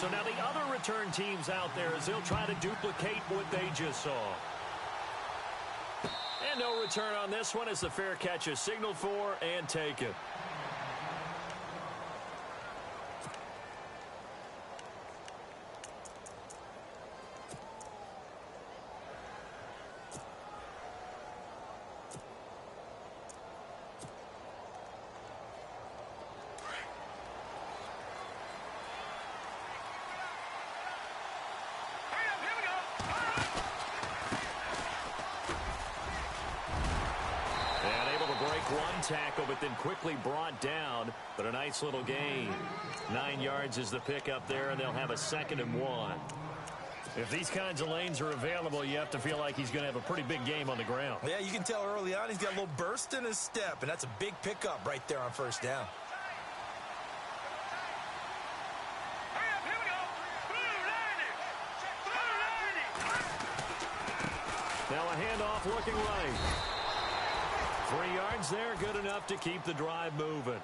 So now the other return teams out there as they'll try to duplicate what they just saw. And no return on this one as the fair catch is signaled for and taken. One tackle, but then quickly brought down, but a nice little gain. 9 yards is the pickup there, and they'll have a 2nd and 1. If these kinds of lanes are available, you have to feel like he's going to have a pretty big game on the ground. Yeah, you can tell early on he's got a little burst in his step, and that's a big pickup right there on first down. Now a handoff looking right. 3 yards there, good enough to keep the drive moving.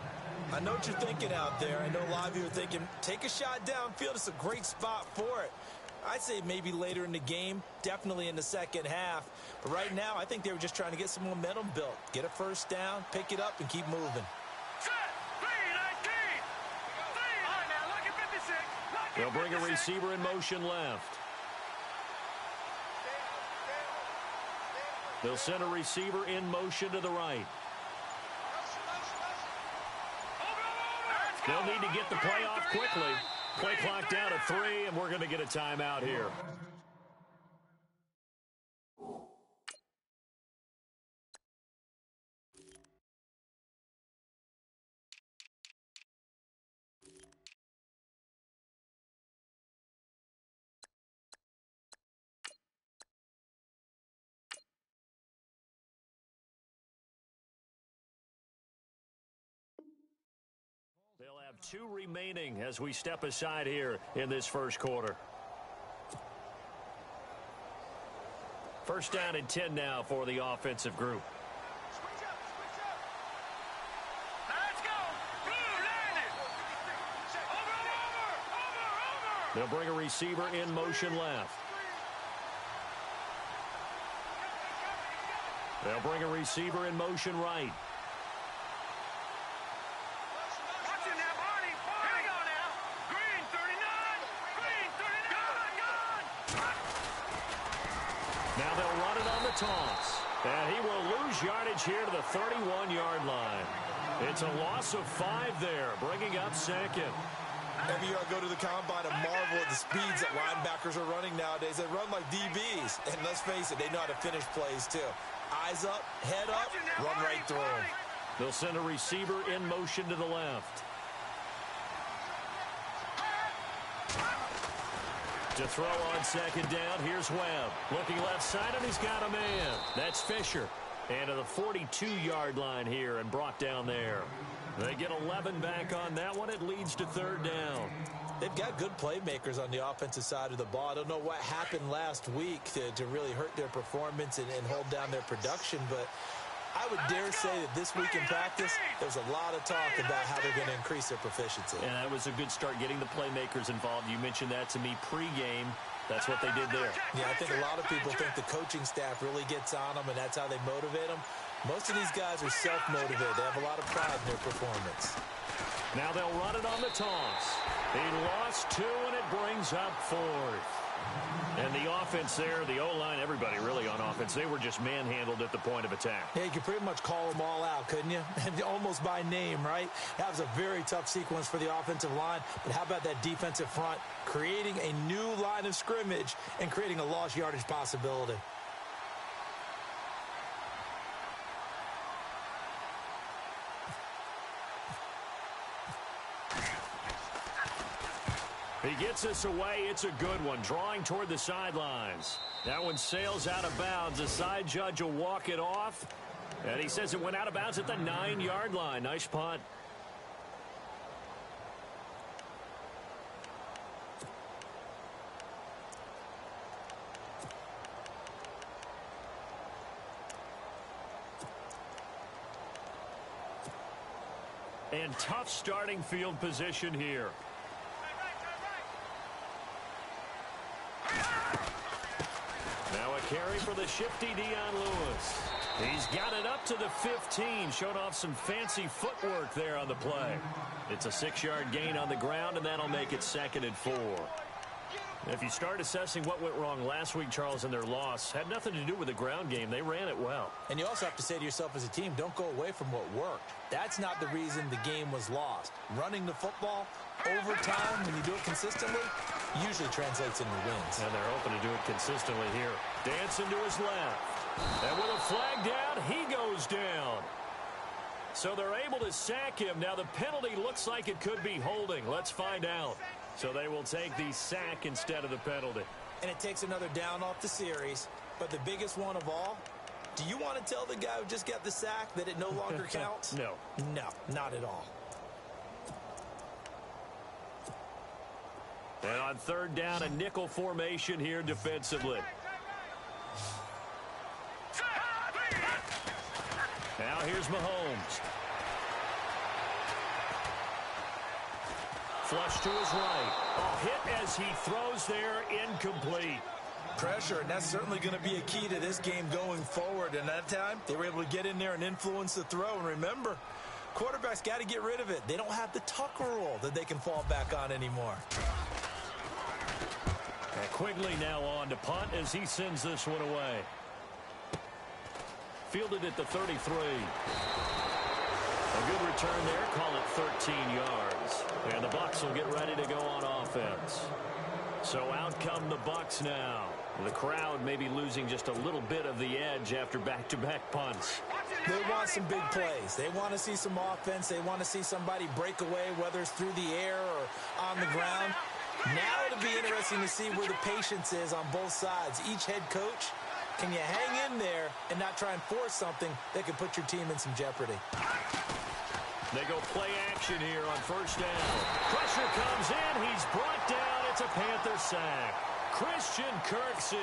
I know what you're thinking out there. I know a lot of you are thinking, take a shot downfield. It's a great spot for it. I'd say maybe later in the game, definitely in the second half. But right now, I think they were just trying to get some momentum built. Get a first down, pick it up, and keep moving. They'll bring a receiver in motion left. They'll send a receiver in motion to the right. They'll need to get the play off quickly. Play clock down to 3, and we're going to get a timeout here. They'll have 2 remaining as we step aside here in this first quarter. First down and 10 now for the offensive group. They'll bring a receiver in motion left. They'll bring a receiver in motion right. Now they'll run it on the toss. And he will lose yardage here to the 31-yard line. It's a loss of 5 there, bringing up 2nd. Every year I go to the combine and marvel at the speeds that linebackers are running nowadays. They run like DBs. And let's face it, they know how to finish plays too. Eyes up, head up, run right through them. They'll send a receiver in motion to the left. To throw on 2nd down, here's Webb. Looking left side, and he's got a man. That's Fisher. And to the 42-yard line here and brought down there. They get 11 back on that one. It leads to 3rd down. They've got good playmakers on the offensive side of the ball. I don't know what happened last week to really hurt their performance and hold down their production, but I would dare say that this week in practice, there's a lot of talk about how they're going to increase their proficiency. And that was a good start getting the playmakers involved. You mentioned that to me pregame. That's what they did there. Yeah, I think a lot of people think the coaching staff really gets on them, and that's how they motivate them. Most of these guys are self-motivated. They have a lot of pride in their performance. Now they'll run it on the toss. He lost 2, and it brings up 4th. And the offense there, the O-line, everybody really on offense, they were just manhandled at the point of attack. Yeah, you could pretty much call them all out, couldn't you? Almost by name, right? That was a very tough sequence for the offensive line. But how about that defensive front creating a new line of scrimmage and creating a lost yardage possibility? He gets this away. It's a good one. Drawing toward the sidelines. That one sails out of bounds. The side judge will walk it off. And he says it went out of bounds at the 9-yard line. Nice punt. And tough starting field position here. Now a carry for the shifty Dion Lewis. He's got it up to the 15. Showed off some fancy footwork there on the play. It's a 6-yard gain on the ground, and that'll make it 2nd and 4. If you start assessing what went wrong last week, Charles, in their loss, had nothing to do with the ground game. They ran it well. And you also have to say to yourself as a team, don't go away from what worked. That's not the reason the game was lost. Running the football over time, when you do it consistently, usually translates into wins. And they're hoping to do it consistently here. Dancing to his left. And with a flag down, he goes down. So they're able to sack him. Now the penalty looks like it could be holding. Let's find out. So they will take the sack instead of the penalty. And it takes another down off the series. But the biggest one of all, do you want to tell the guy who just got the sack that it no longer counts? No. No, not at all. And on 3rd down, a nickel formation here defensively. Now here's Mahomes. Flush to his right. A hit as he throws there, incomplete. Pressure, and that's certainly going to be a key to this game going forward. And that time, they were able to get in there and influence the throw. And remember, quarterbacks got to get rid of it. They don't have the Tucker rule that they can fall back on anymore. And Quigley now on to punt as he sends this one away. Fielded at the 33. A good return there. Call it 13 yards. And the Bucs will get ready to go on offense. So out come the Bucs now. The crowd may be losing just a little bit of the edge after back-to-back punts. They want some big plays. They want to see some offense. They want to see somebody break away, whether it's through the air or on the ground. Now it'll be interesting to see where the patience is on both sides. Each head coach, can you hang in there and not try and force something that could put your team in some jeopardy? They go play action here on 1st down. Pressure comes in. He's brought down. It's a Panther sack. Christian Kirksey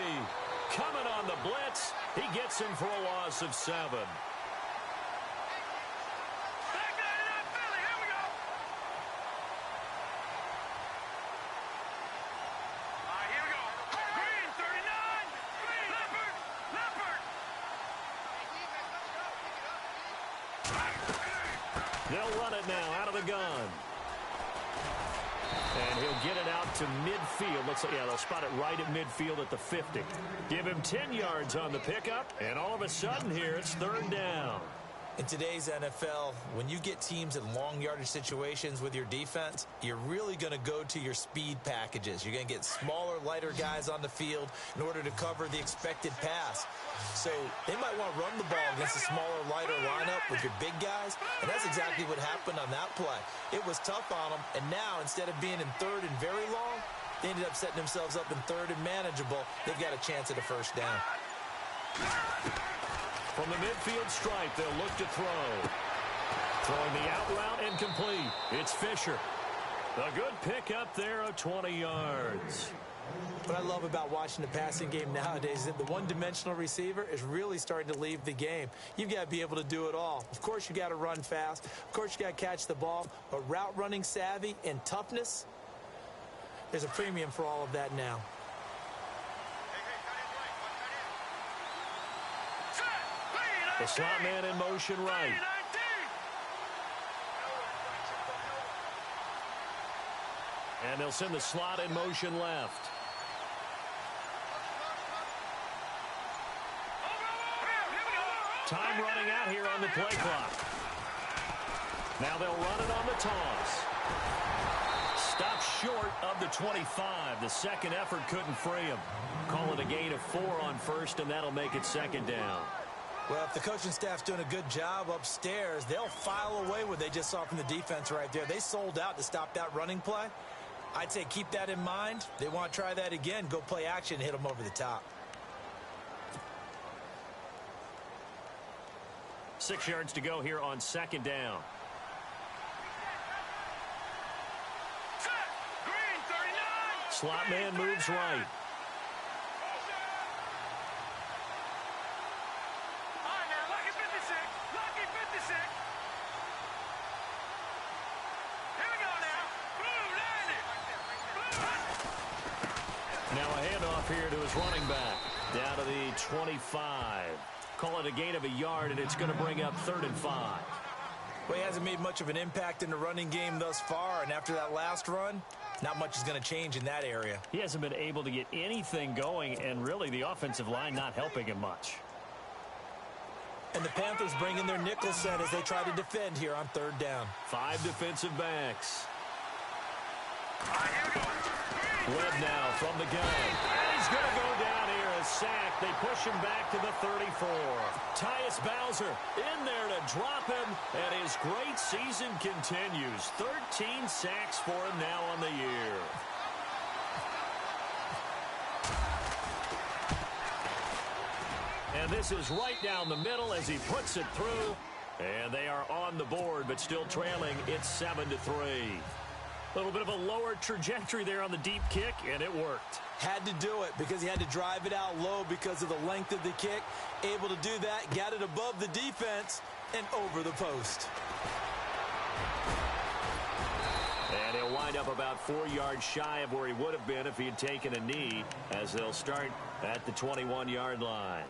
coming on the blitz. He gets him for a loss of 7. They'll run it now out of the gun. And he'll get it out to midfield. Looks like, yeah, they'll spot it right at midfield at the 50. Give him 10 yards on the pickup. And all of a sudden here, it's 3rd down. In today's NFL, when you get teams in long yardage situations with your defense, you're really going to go to your speed packages. You're going to get smaller, lighter guys on the field in order to cover the expected pass. So they might want to run the ball against a smaller, lighter lineup with your big guys, and that's exactly what happened on that play. It was tough on them, and now instead of being in 3rd and very long, they ended up setting themselves up in 3rd and manageable. They've got a chance at a 1st down. From the midfield stripe, they'll look to throw. Throwing the out route and complete. It's Fisher. A good pickup there of 20 yards. What I love about watching the passing game nowadays is that the one-dimensional receiver is really starting to leave the game. You've got to be able to do it all. Of course, you got to run fast. Of course, you got to catch the ball. But route running savvy and toughness, there's a premium for all of that now. The slot man in motion right. And they'll send the slot in motion left. Time running out here on the play clock. Now they'll run it on the toss. Stop short of the 25. The second effort couldn't free him. Call it a gain of 4 on 1st, and that'll make it 2nd down. Well, if the coaching staff's doing a good job upstairs, they'll file away what they just saw from the defense right there. They sold out to stop that running play. I'd say keep that in mind. They want to try that again. Go play action, hit them over the top. 6 yards to go here on 2nd down. Slot man moves right. Now a handoff here to his running back. Down to the 25. Call it a gain of a yard, and it's going to bring up 3rd and 5. Well, he hasn't made much of an impact in the running game thus far, and after that last run, not much is going to change in that area. He hasn't been able to get anything going, and really the offensive line not helping him much. And the Panthers bring in their nickel set as they try to defend here on 3rd down. 5 defensive backs. Webb now from the gun. And he's going to go down here, a sack. They push him back to the 34. Tyus Bowser in there to drop him, and his great season continues. 13 sacks for him now on the year. And this is right down the middle as he puts it through. And they are on the board, but still trailing. It's 7-3. A little bit of a lower trajectory there on the deep kick, and it worked. Had to do it because he had to drive it out low because of the length of the kick. Able to do that, got it above the defense, and over the post. And he'll wind up about 4 yards shy of where he would have been if he had taken a knee, as they'll start at the 21-yard line.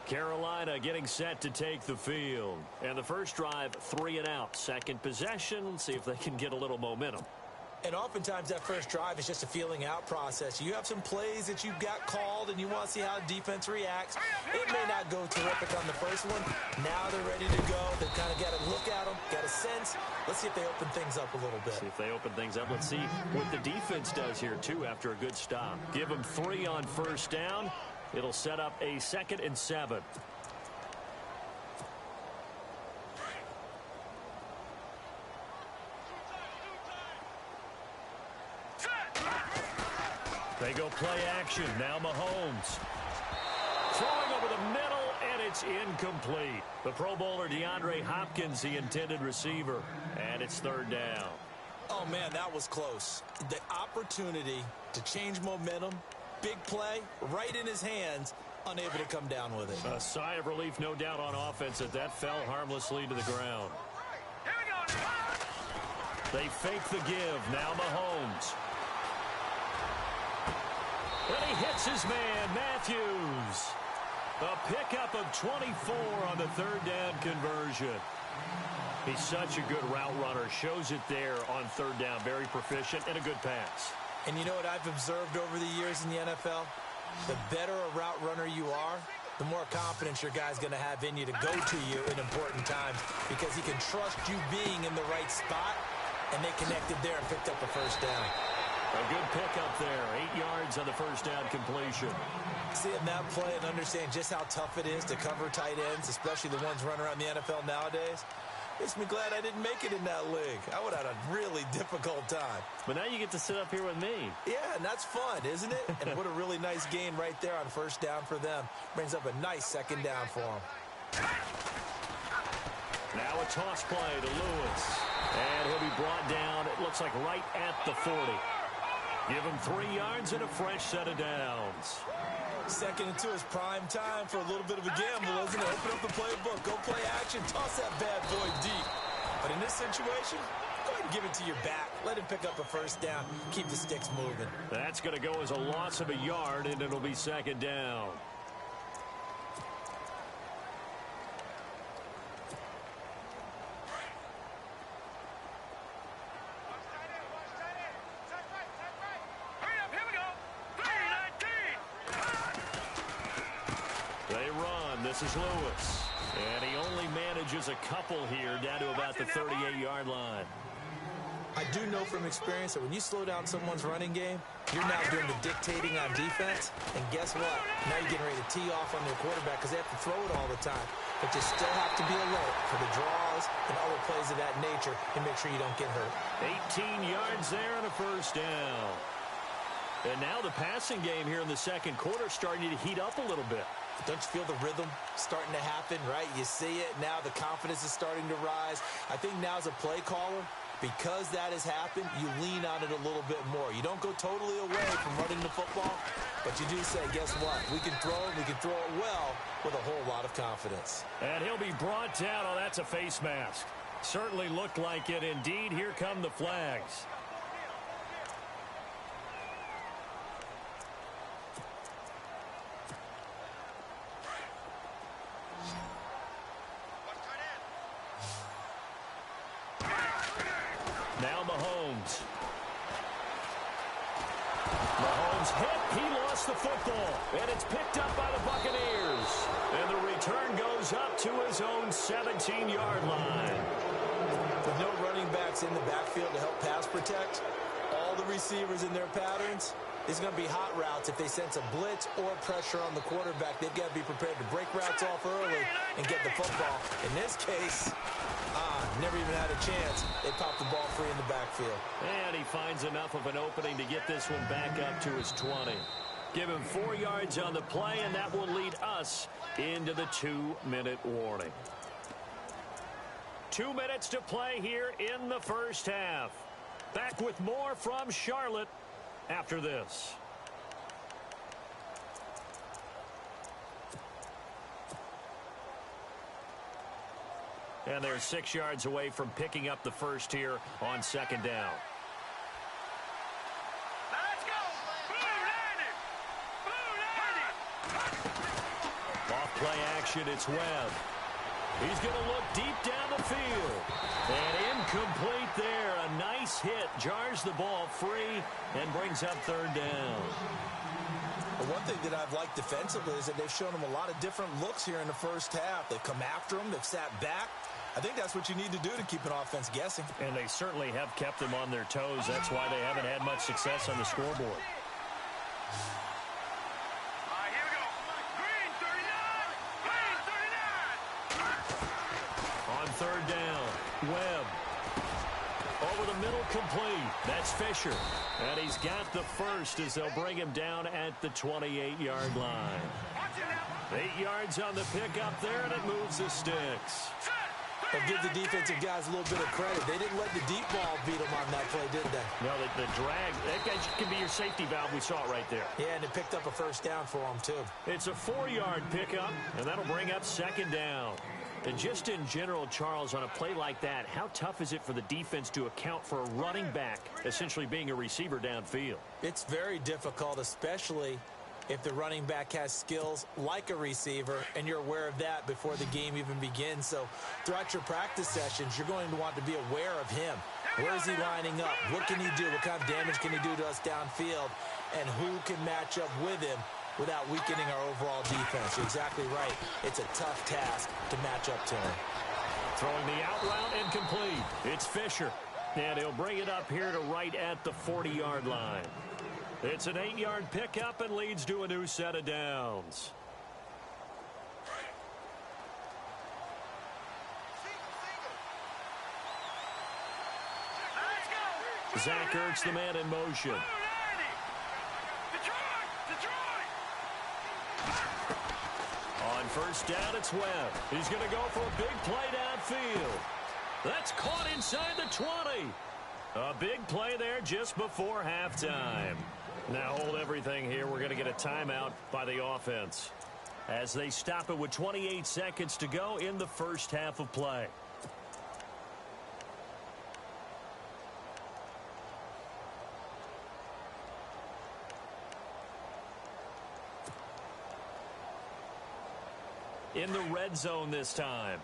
Carolina getting set to take the field. And the first drive, 3 and out. Second possession, see if they can get a little momentum. And oftentimes that first drive is just a feeling out process. You have some plays that you've got called and you want to see how defense reacts. It may not go terrific on the first one. Now they're ready to go. They've kind of got to look at them, got a sense. Let's see if they open things up a little bit. See if they open things up. Let's see what the defense does here, too, after a good stop. Give them 3 on first down. It'll set up a 2nd and 7. They go play action. Now Mahomes. Throwing over the middle, and it's incomplete. The Pro Bowler DeAndre Hopkins, the intended receiver. And it's 3rd down. Oh, man, that was close. The opportunity to change momentum, big play, right in his hands, unable to come down with it. A sigh of relief, no doubt, on offense that fell harmlessly to the ground. They fake the give. Now Mahomes. And he hits his man, Matthews. A pickup of 24 on the 3rd down conversion. He's such a good route runner. Shows it there on 3rd down. Very proficient and a good pass. And you know what I've observed over the years in the NFL? The better a route runner you are, the more confidence your guy's going to have in you to go to you in important times because he can trust you being in the right spot, and they connected there and picked up a first down. A good pickup there. 8 yards on the first down completion. Seeing that play and understand just how tough it is to cover tight ends, especially the ones running around the NFL nowadays, makes me glad I didn't make it in that league. I would have had a really difficult time. But now you get to sit up here with me. Yeah, and that's fun, isn't it? And what a really nice gain right there on first down for them. Brings up a nice 2nd down for them. Now a toss play to Lewis. And he'll be brought down, it looks like right at the 40. Give him 3 yards and a fresh set of downs. 2nd and 2 is prime time for a little bit of a gamble, isn't it? Open up the playbook, go play action, toss that bad boy deep. But in this situation, go ahead and give it to your back. Let him pick up a first down. Keep the sticks moving. That's going to go as a loss of a yard, and it'll be 2nd down. This is Lewis. And he only manages a couple here down to about the 38-yard line. I do know from experience that when you slow down someone's running game, you're now doing the dictating on defense. And guess what? Now you're getting ready to tee off on their quarterback because they have to throw it all the time. But you still have to be alert for the draws and other plays of that nature and make sure you don't get hurt. 18 yards there and a first down. And now the passing game here in the 2nd quarter starting to heat up a little bit. Don't you feel the rhythm starting to happen, right? You see it. Now the confidence is starting to rise. I think now as a play caller, because that has happened, you lean on it a little bit more. You don't go totally away from running the football, but you do say, guess what? We can throw it. We can throw it well with a whole lot of confidence. And he'll be brought down. Oh, that's a face mask. Certainly looked like it. Indeed, here come the flags. Mahomes. Mahomes hit. He lost the football. And it's picked up by the Buccaneers. And the return goes up to his own 17-yard line. With no running backs in the backfield to help pass protect, all the receivers in their patterns, it's going to be hot routes if they sense a blitz or pressure on the quarterback. They've got to be prepared to break routes off early and get the football. In this case, never even had a chance. They popped the ball free in the backfield. And he finds enough of an opening to get this one back up to his 20. Give him 4 yards on the play, and that will lead us into the 2-minute warning. 2 minutes to play here in the first half. Back with more from Charlotte after this. And they're 6 yards away from picking up the first here on second down. Let's go! Off play action, it's Webb. He's going to look deep down the field. And incomplete there. A nice hit. Jars the ball free and brings up third down. But one thing that I've liked defensively is that they've shown them a lot of different looks here in the first half. They've come after them. They've sat back. I think that's what you need to do to keep an offense guessing. And they certainly have kept them on their toes. That's why they haven't had much success on the scoreboard. Here we go. Green 39. On third down, Webb. Over the middle, complete. That's Fisher. And he's got the first as they'll bring him down at the 28-yard line. 8 yards on the pickup there, and it moves the sticks. But give the defensive guys a little bit of credit. They didn't let the deep ball beat them on that play, did they? No, the drag, that guy can be your safety valve. We saw it right there. Yeah, and it picked up a first down for them, too. It's a 4-yard pickup, and that'll bring up second down. And just in general, Charles, on a play like that, how tough is it for the defense to account for a running back essentially being a receiver downfield? It's very difficult, especially if the running back has skills like a receiver, and you're aware of that before the game even begins. So throughout your practice sessions, you're going to want to be aware of him. Where is he lining up? What can he do? What kind of damage can he do to us downfield? And who can match up with him without weakening our overall defense? You're exactly right. It's a tough task to match up to him. Throwing the out route incomplete. It's Fisher. And he'll bring it up here to right at the 40-yard line. It's an 8-yard pickup and leads to a new set of downs. Zach Ertz, the man in motion. On first down, it's Webb. He's going to go for a big play downfield. That's caught inside the 20. A big play there just before halftime. Now hold everything here. We're going to get a timeout by the offense as they stop it with 28 seconds to go in the first half of play. In the red zone this time.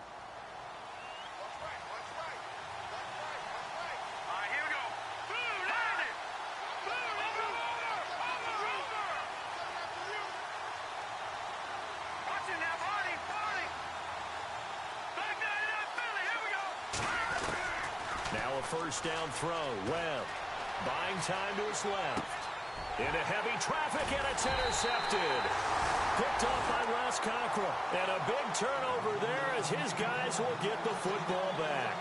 First down throw. Webb buying time to his left. Into heavy traffic, and it's intercepted. Picked off by Les Cockrell. And a big turnover there as his guys will get the football back.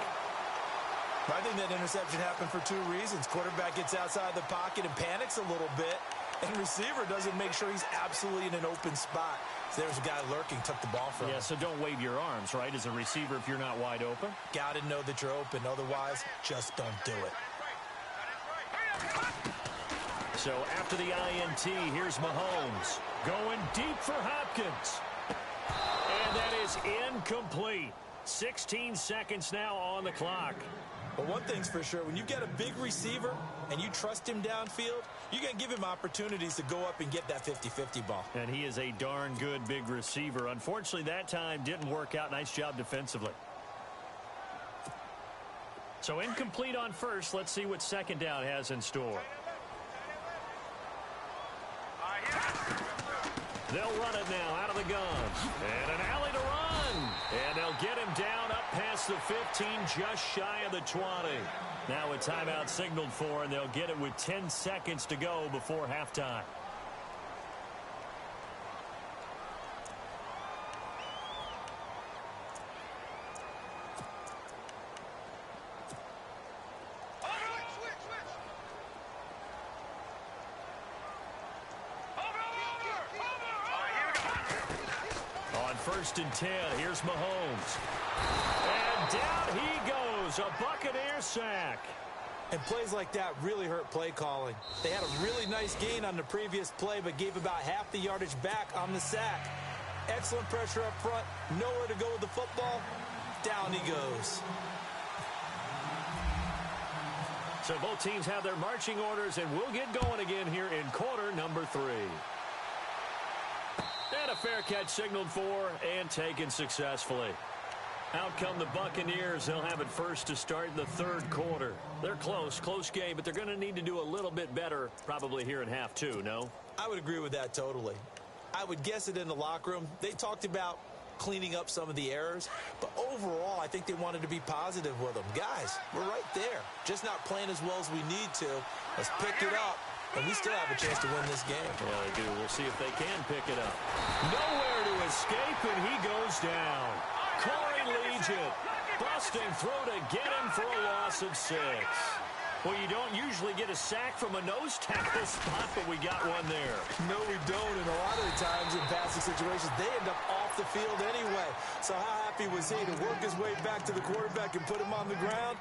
I think that interception happened for two reasons. Quarterback gets outside the pocket and panics a little bit. And receiver doesn't make sure he's absolutely in an open spot. So there's a guy lurking, took the ball from him. Yeah, so don't wave your arms, right, as a receiver if you're not wide open. Got to know that you're open. Otherwise, just don't do it. So after the INT, here's Mahomes. Going deep for Hopkins. And that is incomplete. 16 seconds now on the clock. But one thing's for sure, when you get a big receiver and you trust him downfield, you can give him opportunities to go up and get that 50-50 ball. And he is a darn good big receiver. Unfortunately, that time didn't work out. Nice job defensively. So incomplete on first. Let's see what second down has in store. They'll run it now out of the gun. And an alley to run. And they'll get him down up past the 15, just shy of the 20. Now a timeout signaled for, and they'll get it with 10 seconds to go before halftime. First and 10. Here's Mahomes. And down he goes. A Buccaneer sack. And plays like that really hurt play calling. They had a really nice gain on the previous play, but gave about half the yardage back on the sack. Excellent pressure up front. Nowhere to go with the football. Down he goes. So both teams have their marching orders, and we'll get going again here in quarter number 3. And a fair catch signaled for and taken successfully. Out come the Buccaneers. They'll have it first to start the third quarter. They're close game, but they're going to need to do a little bit better probably here in half 2, no? I would agree with that totally. I would guess it in the locker room. They talked about cleaning up some of the errors, but overall I think they wanted to be positive with them. Guys, we're right there. Just not playing as well as we need to. Let's pick it up. And we still have a chance to win this game. Yeah, they do. We'll see if they can pick it up. Nowhere to escape, and he goes down. Corey leads it. Busting through to get him for a loss of 6. Well, you don't usually get a sack from a nose tackle spot, but we got one there. No, we don't. And a lot of the times in passing situations, they end up off the field anyway. So how happy was he to work his way back to the quarterback and put him on the ground?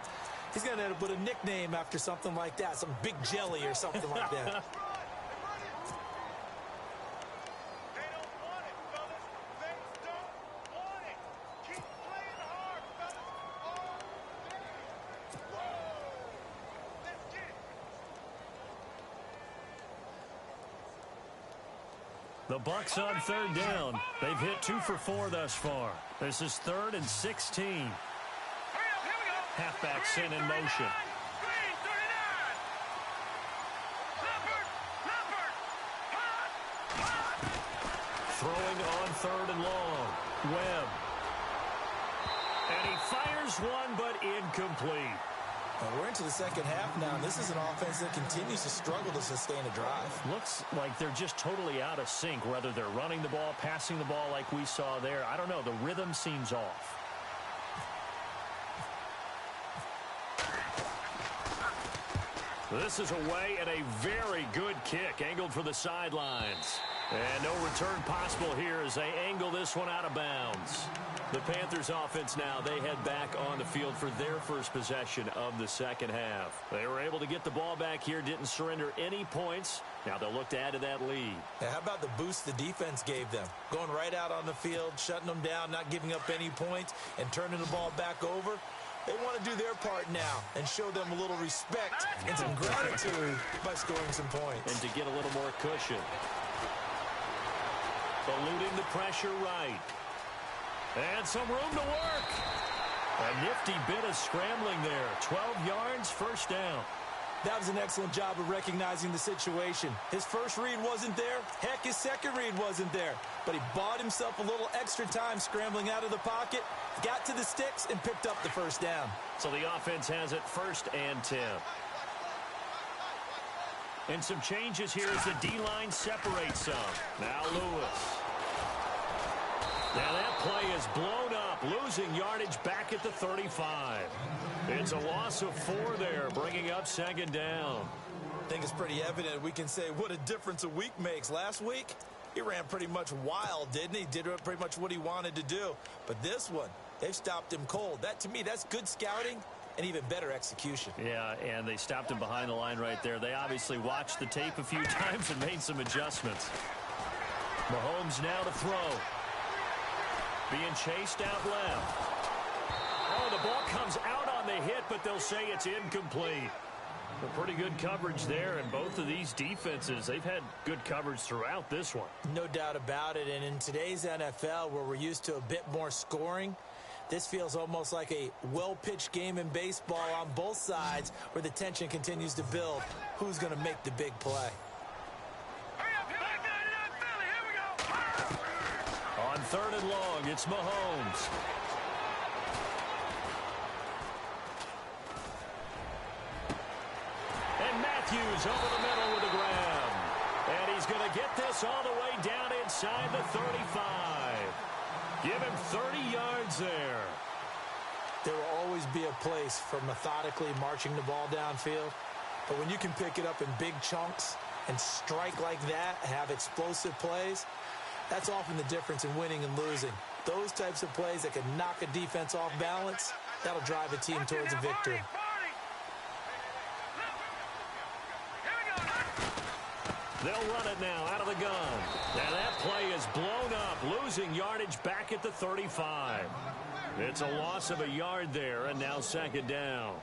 He's going to end up with a nickname after something like that, some Big Jelly or something like that. They don't want it, fellas. They don't want it. Keep playing hard, fellas. All day. Whoa. Let's get it. The Bucs on third down. They've hit 2 for 4 thus far. This is 3rd and 16. Halfback sent in motion. Green, 39. Throwing on 3rd and long. Webb. And he fires one, but incomplete. Well, we're into the second half now, and this is an offense that continues to struggle to sustain a drive. Looks like they're just totally out of sync, whether they're running the ball, passing the ball like we saw there. I don't know. The rhythm seems off. This is away and a very good kick angled for the sidelines. And no return possible here as they angle this one out of bounds. The Panthers offense now, they head back on the field for their first possession of the second half. They were able to get the ball back here, didn't surrender any points. Now they'll look to add to that lead. Now, how about the boost the defense gave them? Going right out on the field, shutting them down, not giving up any points, and turning the ball back over. They want to do their part now and show them a little respect and some gratitude by scoring some points. And to get a little more cushion. Eluding the pressure right. And some room to work. A nifty bit of scrambling there. 12 yards, first down. That was an excellent job of recognizing the situation. His first read wasn't there. Heck, his second read wasn't there. But he bought himself a little extra time scrambling out of the pocket, got to the sticks, and picked up the first down. So the offense has it 1st and 10. And some changes here as the D-line separates some. Now Lewis. Now that play is blown up, losing yardage back at the 35. It's a loss of 4 there, bringing up second down. I think it's pretty evident we can say what a difference a week makes. Last week, he ran pretty much wild, didn't he? Did pretty much what he wanted to do. But this one, they've stopped him cold. That, to me, that's good scouting and even better execution. Yeah, and they stopped him behind the line right there. They obviously watched the tape a few times and made some adjustments. Mahomes now to throw. Being chased out left. Oh, the ball comes out on the hit, but they'll say it's incomplete. A pretty good coverage there, and both of these defenses, they've had good coverage throughout this one. No doubt about it, and in today's NFL, where we're used to a bit more scoring, This feels almost like a well-pitched game in baseball on both sides where the tension continues to build. Who's going to make the big play? On 3rd and long, it's Mahomes. And Matthews over the middle with the grab. And he's going to get this all the way down inside the 35. Give him 30 yards there. There will always be a place for methodically marching the ball downfield. But when you can pick it up in big chunks and strike like that, have explosive plays, that's often the difference in winning and losing. Those types of plays that can knock a defense off balance, that'll drive a team towards a victory. They'll run it now out of the gun. And that play is blown up, losing yardage back at the 35. It's a loss of a yard there, and now 2nd down.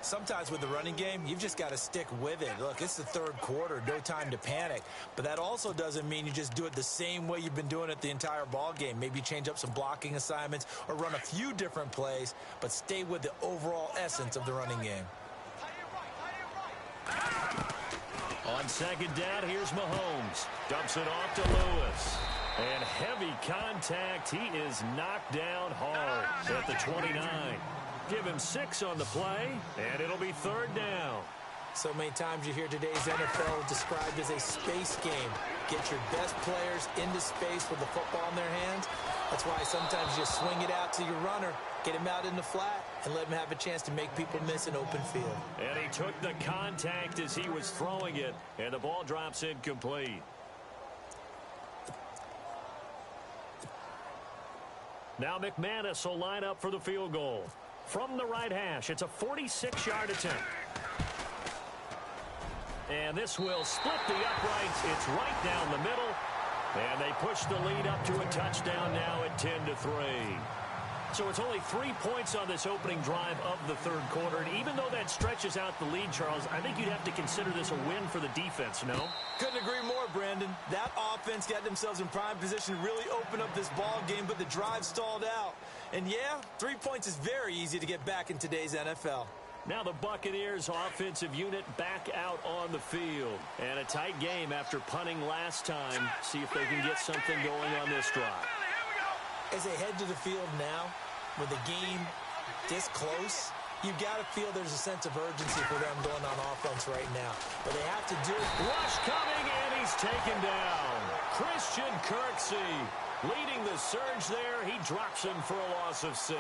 Sometimes with the running game, you've just got to stick with it. Look, it's the 3rd quarter, no time to panic. But that also doesn't mean you just do it the same way you've been doing it the entire ball game. Maybe change up some blocking assignments or run a few different plays, but stay with the overall essence of the running game. On 2nd down, here's Mahomes. Dumps it off to Lewis. And heavy contact. He is knocked down hard at the 29. Give him 6 on the play, and it'll be 3rd down. So many times you hear today's NFL described as a space game. Get your best players into space with the football in their hands. That's why sometimes you swing it out to your runner, get him out in the flat, and let him have a chance to make people miss an open field. And he took the contact as he was throwing it, and the ball drops incomplete. Now McManus will line up for the field goal. From the right hash, it's a 46-yard attempt. And this will split the uprights. It's right down the middle. And they push the lead up to a touchdown now at 10-3. So it's only 3 points on this opening drive of the 3rd quarter. And even though that stretches out the lead, Charles, I think you'd have to consider this a win for the defense, no? Couldn't agree more, Brandon. That offense got themselves in prime position to really open up this ball game, but the drive stalled out. And yeah, 3 points is very easy to get back in today's NFL. Now the Buccaneers offensive unit back out on the field. And a tight game after punting last time. See if they can get something going on this drive. As they head to the field now, with the game this close, you've got to feel there's a sense of urgency for them going on offense right now. But they have to do it. Rush coming, and he's taken down. Christian Kirksey leading the surge there. He drops him for a loss of 6.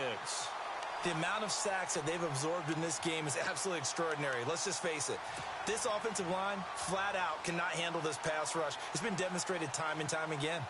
The amount of sacks that they've absorbed in this game is absolutely extraordinary. Let's just face it. This offensive line, flat out, cannot handle this pass rush. It's been demonstrated time and time again.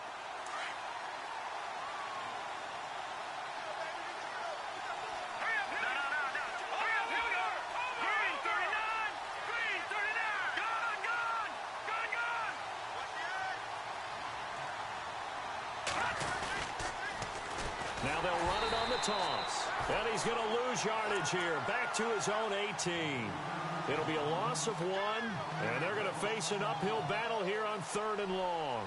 Now they'll run it on the toss. And he's going to lose yardage here. Back to his own 18. It'll be a loss of 1. And they're going to face an uphill battle here on 3rd and long.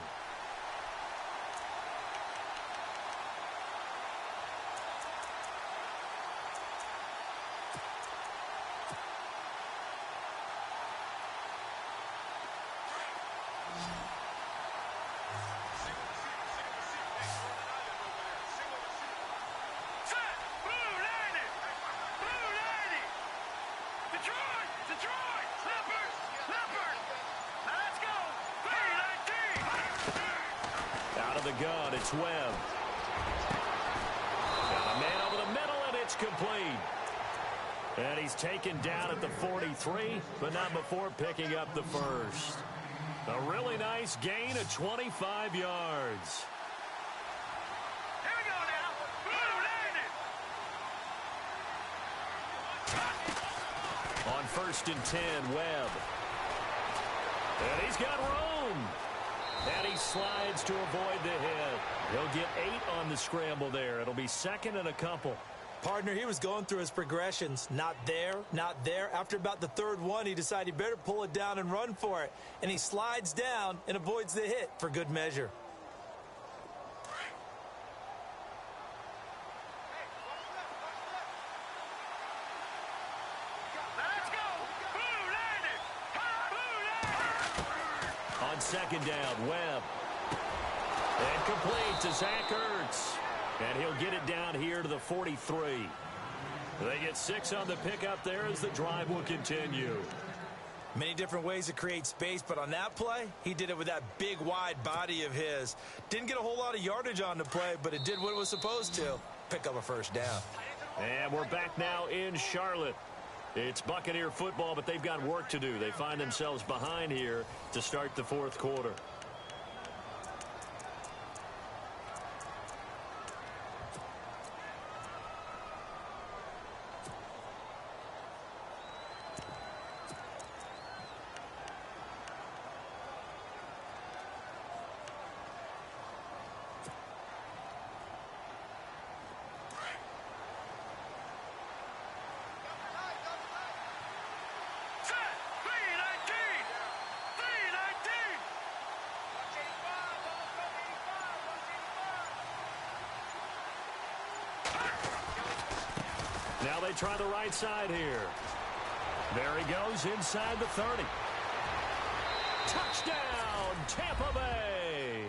The gun, it's Webb. Got a man over the middle, and it's complete. And he's taken down at the 43, but not before picking up the first. A really nice gain of 25 yards. Here we go now. On 1st and 10, Webb. And he's got room. And he slides to avoid the hit. He'll get 8 on the scramble there. It'll be 2nd and a couple. Partner, he was going through his progressions. Not there, not there. After about the 3rd one, he decided he better pull it down and run for it. And he slides down and avoids the hit for good measure. on second down. Webb. And complete to Zach Ertz. And he'll get it down here to the 43. They get 6 on the pickup there as the drive will continue. Many different ways to create space, but on that play, he did it with that big, wide body of his. Didn't get a whole lot of yardage on the play, but it did what it was supposed to. Pick up a first down. And we're back now in Charlotte. It's Buccaneer football, but they've got work to do. They find themselves behind here to start the fourth quarter. Now they try the right side here. There he goes inside the 30. Touchdown, Tampa Bay.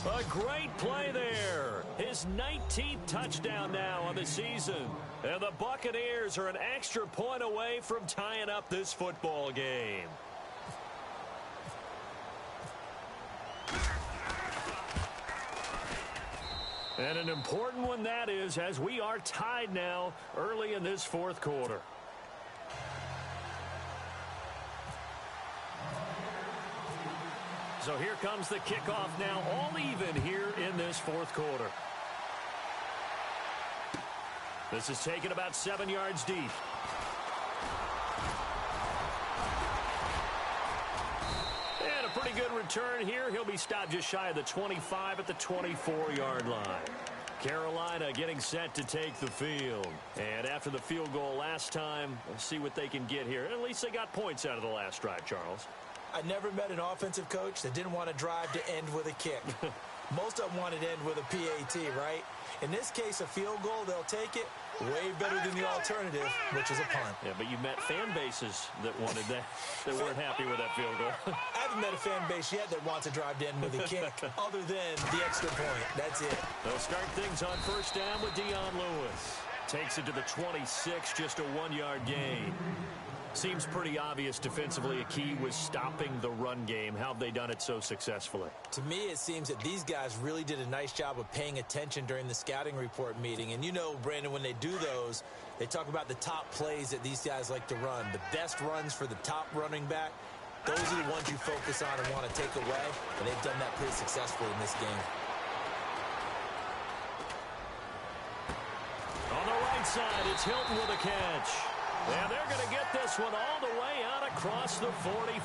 A great play there. His 19th touchdown now on the season. And the Buccaneers are an extra point away from tying up this football game. And an important one that is, as we are tied now early in this fourth quarter. So here comes the kickoff now, all even here in this fourth quarter. This is taken about 7 yards deep. And a pretty good return here. He'll be stopped just shy of the 25 at the 24-yard line. Carolina getting set to take the field. And after the field goal last time, we'll see what they can get here. At least they got points out of the last drive, Charles. I never met an offensive coach that didn't want to drive to end with a kick. Most of them wanted to end with a PAT, right? In this case, a field goal, they'll take it. Way better than the alternative, which is a punt. Yeah, but you met fan bases that wanted that, that weren't happy with that field goal. I haven't met a fan base yet that wants to drive to end with a kick, other than the extra point. That's it. They'll start things on first down with Dion Lewis. Takes it to the 26, just a 1-yard gain. Seems pretty obvious defensively a key was stopping the run game. How have they done it so successfully? To me, it seems that these guys really did a nice job of paying attention during the scouting report meeting. And you know, Brandon, when they do those, they talk about the top plays that these guys like to run. The best runs for the top running back, those are the ones you focus on and want to take away. And they've done that pretty successfully in this game. On the right side, it's Hilton with a catch. And they're going to get this one all the way out across the 45.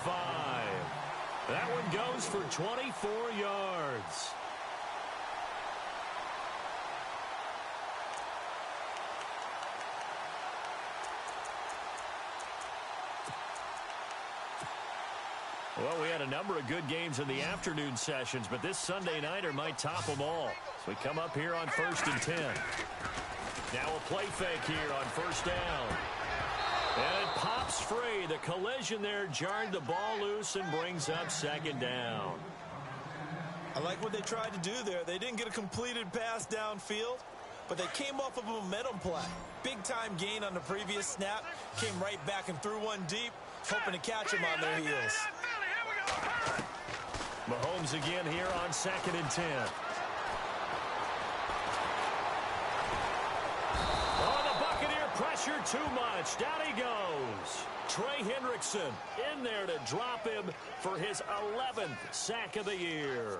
That one goes for 24 yards. Well, we had a number of good games in the afternoon sessions, but this Sunday nighter might top them all. So we come up here on 1st and 10. Now a play fake here on first down. And it pops free. The collision there jarred the ball loose and brings up second down. I like what they tried to do there. They didn't get a completed pass downfield, but they came off of a momentum play. Big-time gain on the previous snap. Came right back and threw one deep, hoping to catch them on their heels. Mahomes again here on 2nd and 10. Pressure too much. Down he goes. Trey Hendrickson in there to drop him for his 11th sack of the year.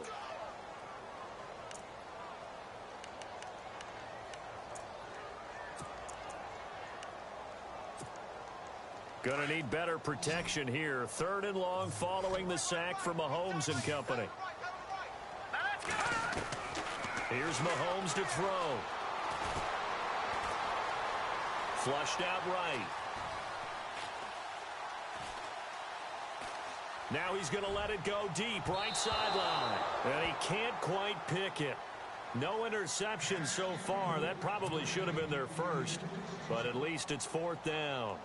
Gonna need better protection here. 3rd and long following the sack from Mahomes and company. Here's Mahomes to throw. Flushed out right. Now he's going to let it go deep, right sideline. And he can't quite pick it. No interception so far. That probably should have been their first, but at least it's 4th down.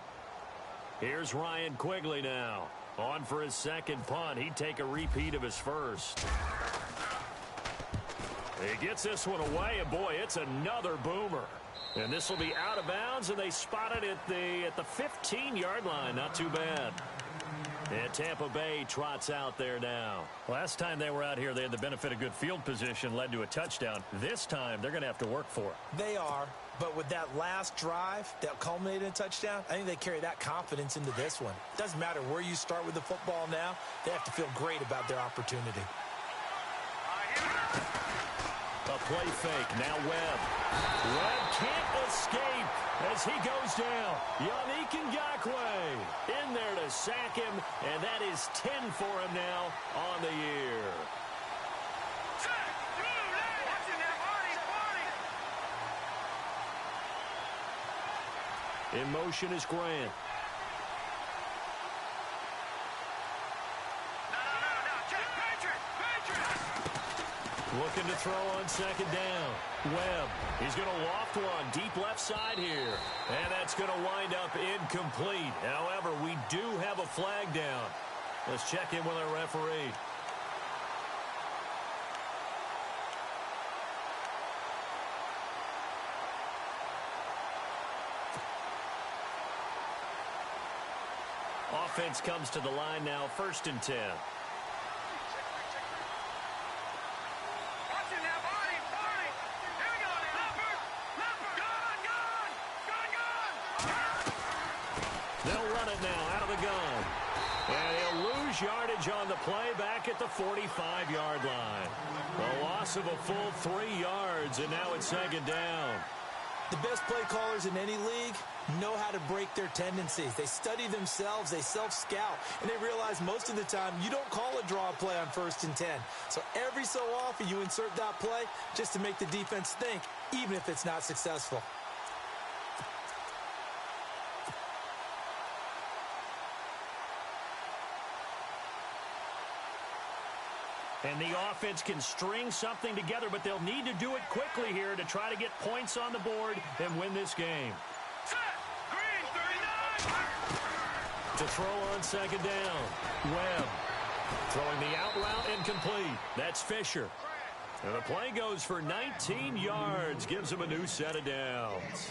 Here's Ryan Quigley now. On for his second punt. He'd take a repeat of his first. He gets this one away, and boy, it's another boomer. And this will be out of bounds, and they spot it at the 15-yard line. Not too bad. And Tampa Bay trots out there now. Last time they were out here, they had the benefit of good field position, led to a touchdown. This time, they're going to have to work for it. They are, but with that last drive that culminated in a touchdown, I think they carry that confidence into this one. Doesn't matter where you start with the football now, they have to feel great about their opportunity. A play fake, now Webb. Webb can't escape as he goes down. Yannick Ngakoue in there to sack him, and that is 10 for him now on the year. In motion is Grant. Looking to throw on second down. Webb, he's going to loft one deep left side here. And that's going to wind up incomplete. However, we do have a flag down. Let's check in with our referee. Offense comes to the line now, 1st and 10. They'll run it now out of the gun. And he'll lose yardage on the play back at the 45-yard line. A loss of a full 3 yards, and now it's second down. The best play callers in any league know how to break their tendencies. They study themselves, they self-scout, and they realize most of the time you don't call a draw play on 1st and 10. So every so often you insert that play just to make the defense think, even if it's not successful. And the offense can string something together, but they'll need to do it quickly here to try to get points on the board and win this game. To throw on second down. Webb throwing the out route incomplete. That's Fisher. And the play goes for 19 yards. Gives him a new set of downs.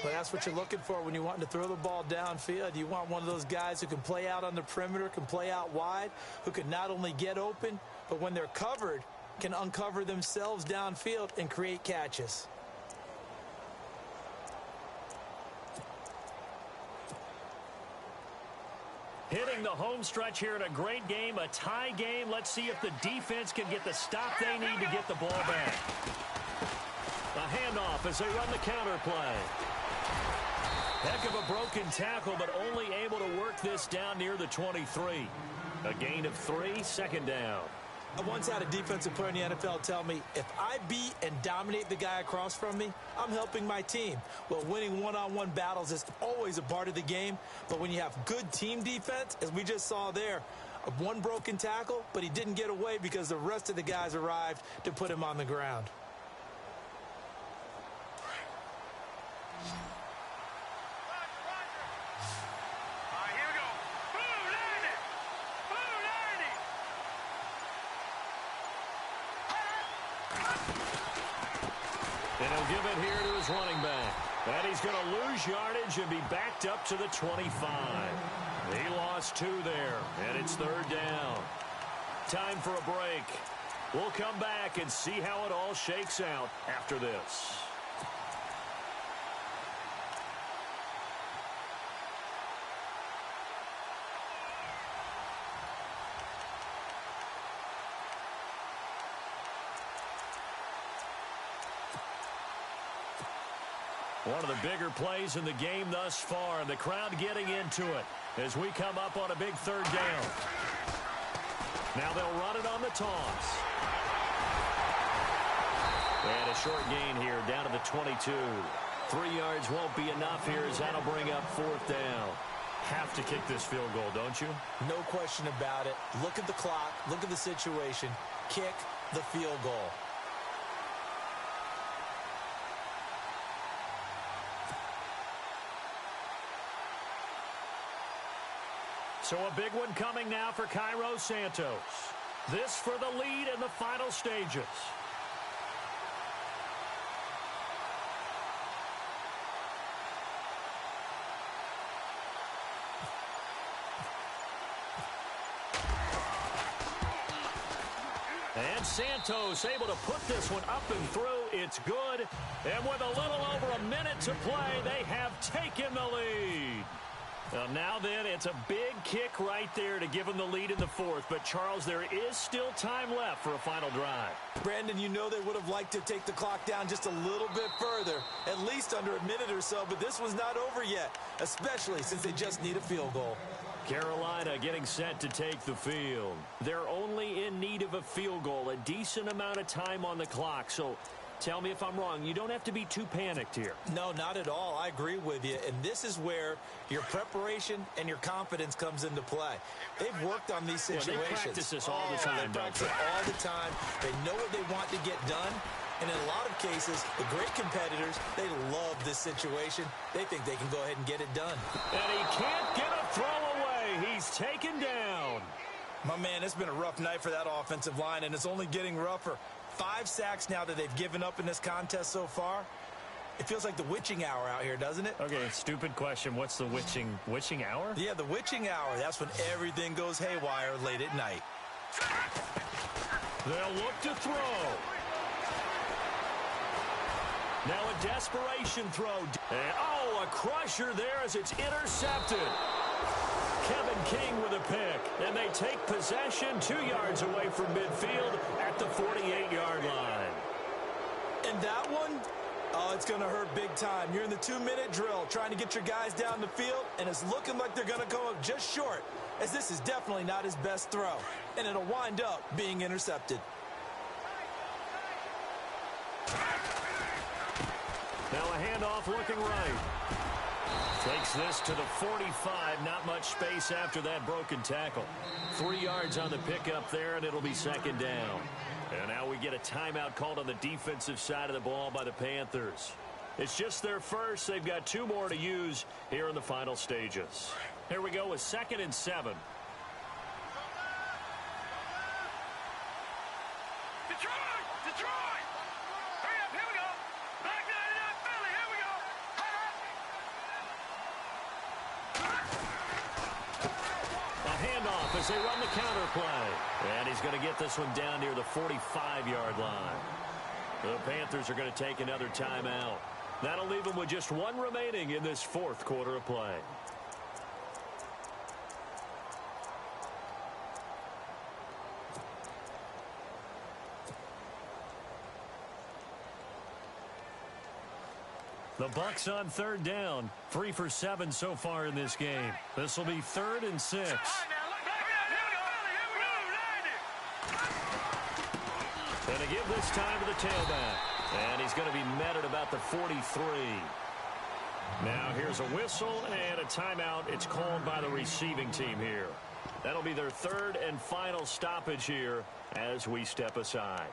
Well, that's what you're looking for when you're wanting to throw the ball downfield. You want one of those guys who can play out on the perimeter, can play out wide, who can not only get open, but when they're covered, can uncover themselves downfield and create catches. Hitting the home stretch here in a great game, a tie game. Let's see if the defense can get the stop they need to get the ball back. A handoff as they run the counter play. Heck of a broken tackle, but only able to work this down near the 23. A gain of 3, second down. I once had a defensive player in the NFL tell me, if I beat and dominate the guy across from me, I'm helping my team. Well, winning one-on-one battles is always a part of the game, but when you have good team defense, as we just saw there, one broken tackle, but he didn't get away because the rest of the guys arrived to put him on the ground. And he'll give it here to his running back. And he's going to lose yardage and be backed up to the 25. He lost 2 there, and it's 3rd down. Time for a break. We'll come back and see how it all shakes out after this. One of the bigger plays in the game thus far, and the crowd getting into it as we come up on a big 3rd down. Now they'll run it on the toss. And a short gain here down to the 22. 3 yards won't be enough here as that'll bring up 4th down. Have to kick this field goal, don't you? No question about it. Look at the clock. Look at the situation. Kick the field goal. So a big one coming now for Cairo Santos. This for the lead in the final stages. And Santos able to put this one up and through. It's good. And with a little over a minute to play, they have taken the lead. Well, now then, it's a big kick right there to give them the lead in the fourth. But, Charles, there is still time left for a final drive. Brandon, you know they would have liked to take the clock down just a little bit further, at least under a minute or so. But this was not over yet, especially since they just need a field goal. Carolina getting set to take the field. They're only in need of a field goal, a decent amount of time on the clock. So tell me if I'm wrong. You don't have to be too panicked here. No, not at all. I agree with you. And this is where your preparation and your confidence comes into play. They've worked on these situations. They practice this all the time, They practice it all the time. They know what they want to get done. And in a lot of cases, the great competitors, they love this situation. They think they can go ahead and get it done. And he can't get a throw away. He's taken down. My man, it's been a rough night for that offensive line, and it's only getting rougher. 5 sacks now that they've given up in this contest so far. It feels like the witching hour out here, doesn't it? Okay, stupid question. What's the witching hour? Yeah, the witching hour. That's when everything goes haywire late at night. They'll look to throw. Now a desperation throw. And, a crusher there as it's intercepted. Kevin King with a pick. And they take possession 2 yards away from midfield at the 48-yard line. And that one, it's going to hurt big time. You're in the 2-minute drill trying to get your guys down the field, and it's looking like they're going to come up just short, as this is definitely not his best throw. And it'll wind up being intercepted. Now a handoff looking right. Takes this to the 45. Not much space after that broken tackle. 3 yards on the pickup there, and it'll be second down. And now we get a timeout called on the defensive side of the ball by the Panthers. It's just their first. They've got 2 more to use here in the final stages. Here we go with 2nd and 7. Detroit! Hurry up, here we go! Back 99 Philly, here we go! A handoff as they run the counter play. And he's going to get this one down near the 45-yard line. The Panthers are going to take another timeout. That'll leave them with just 1 remaining in this 4th quarter of play. The Bucs on 3rd down. 3 for 7 so far in this game. This will be 3rd and 6. And to give this time to the tailback. And he's going to be met at about the 43. Now here's a whistle and a timeout. It's called by the receiving team here. That'll be their 3rd and final stoppage here as we step aside.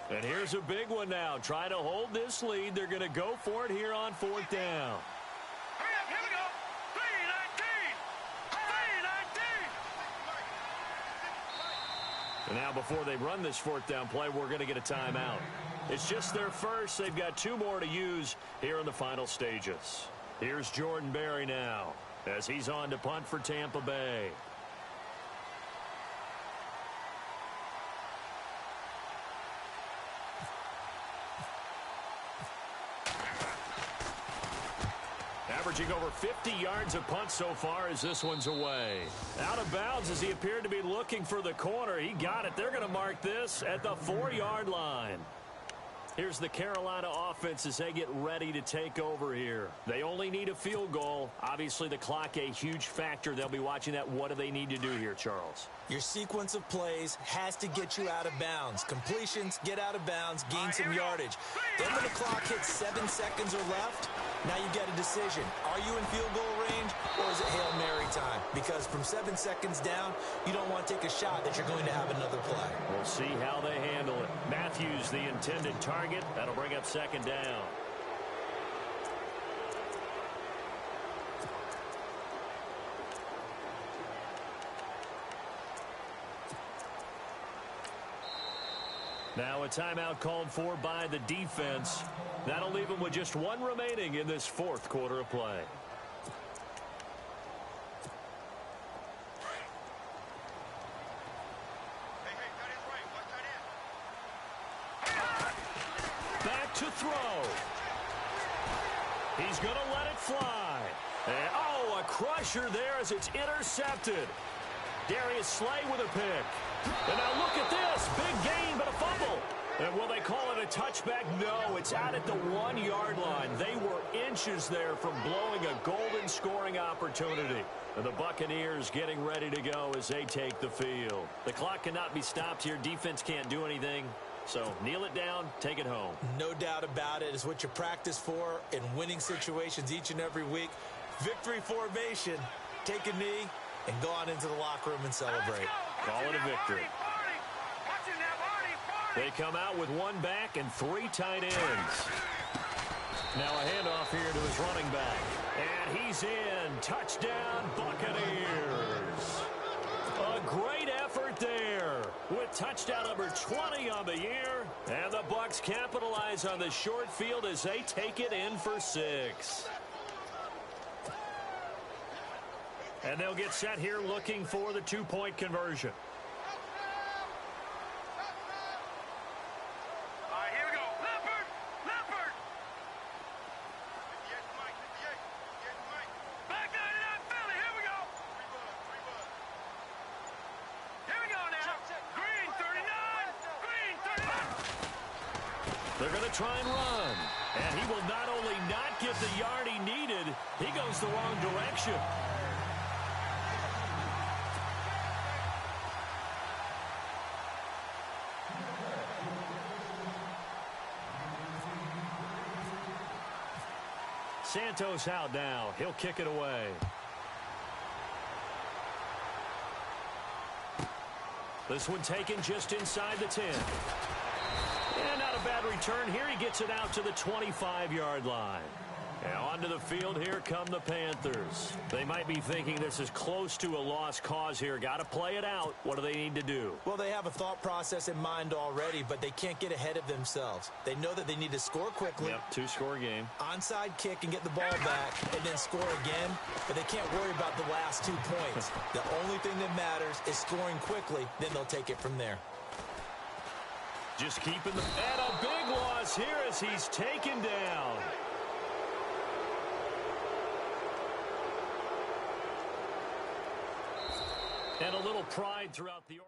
And here's a big one now. Trying to hold this lead. They're going to go for it here on 4th down. Hurry up, here we go! 3-19! And now before they run this 4th down play, we're going to get a timeout. It's just their first. They've got 2 more to use here in the final stages. Here's Jordan Berry now as he's on to punt for Tampa Bay. Averaging over 50 yards of punt so far as this one's away. Out of bounds as he appeared to be looking for the corner. He got it. They're going to mark this at the 4-yard line. Here's the Carolina offense as they get ready to take over here. They only need a field goal. Obviously, the clock a huge factor. They'll be watching that. What do they need to do here, Charles? Your sequence of plays has to get you out of bounds. Completions, get out of bounds, gain some yardage. Then when the clock hits 7 seconds or left, Now you get a decision. Are you in field goal range or is it Hail Mary time? Because from 7 seconds down, you don't want to take a shot that you're going to have another play. We'll see how they handle it. Matthews, the intended target. That'll bring up second down. Now a timeout called for by the defense. That'll leave them with just one remaining in this fourth quarter of play. Back to throw. He's going to let it fly. And, oh, a crusher there as it's intercepted. Darius Slay with a pick. And now look at this. Big gain, but a fumble. And will they call it a touchback? No, it's out at the 1-yard line. They were inches there from blowing a golden scoring opportunity. And the Buccaneers getting ready to go as they take the field. The clock cannot be stopped here. Defense can't do anything. So kneel it down, take it home. No doubt about it. It's what you practice for in winning situations each and every week. Victory formation. Take a knee and go on into the locker room and celebrate. Call it a victory. They come out with one back and 3 tight ends. Now a handoff here to his running back. And he's in. Touchdown, Buccaneers. A great effort there with touchdown number 20 on the year. And the Bucs capitalize on the short field as they take it in for 6. And they'll get set here looking for the 2-point conversion. They're going to try and run. And he will not only not get the yard he needed, he goes the wrong direction. Santos out now. He'll kick it away. This one taken just inside the 10. And not a bad return here. He gets it out to the 25-yard line. And onto the field, here come the Panthers. They might be thinking this is close to a lost cause here. Got to play it out. What do they need to do? Well, they have a thought process in mind already, but they can't get ahead of themselves. They know that they need to score quickly. Yep, 2-score game. Onside kick and get the ball back and then score again, but they can't worry about the last 2 points. The only thing that matters is scoring quickly, then they'll take it from there. Just keeping the... And a big loss here as he's taken down. And a little pride throughout the...